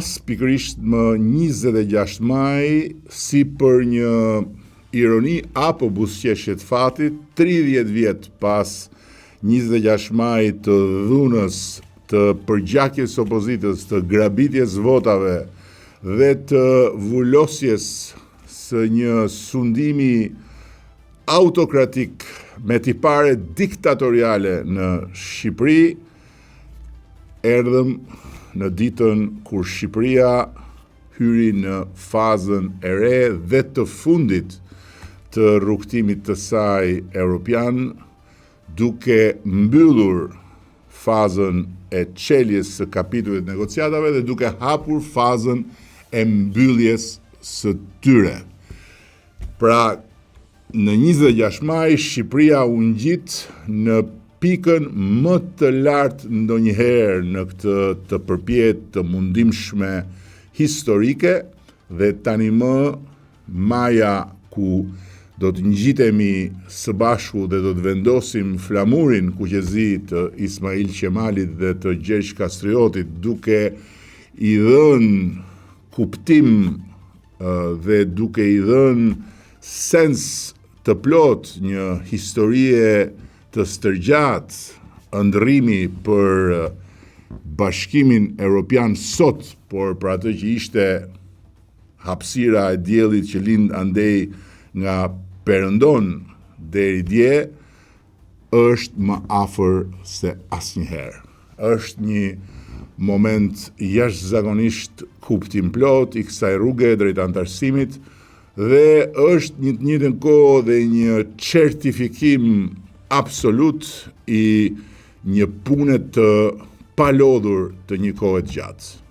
pas pikërisht më 26 maj, si për një ironi apo buzëqeshje të fatit, 30 vjet pas 26 maj të dhunës, të përgjakjes opozitës, të grabitjes votave dhe të vullosjes së një sundimi autokratik me tipare diktatoriale në Shqipëri, erdhëm në ditën kur Shqipëria hyri në fazën e re dhe të fundit të rrugtimit të saj europian, duke mbyllur fazën e çeljes së kapitullit negociatave dhe duke hapur fazën e mbylljes së tyre. Pra, në 26 maj, Shqipëria u ngjit në pikën më të lartë ndonjëherë në këtë të përpjet të mundimshme historike dhe tani më maja ku do të ngjitemi së bashku dhe do të vendosim flamurin kuqezi të Ismail Qemalit dhe të Gjergj Kastriotit, duke i dhënë kuptim dhe duke i dhënë sens të plot një historie të stërgjatë ëndrrimi për bashkimin evropian sot, por për atë që ishte hapësira e diellit që lind andej nga Perëndon deri dje, është më afër se asnjëherë. Është një moment jashtëzakonisht kuptimplot i kësaj rruge drejt antarësimit dhe është një të njëjtën kohë dhe një certifikim absolut i një pune të palodhur të një kohe të gjatë.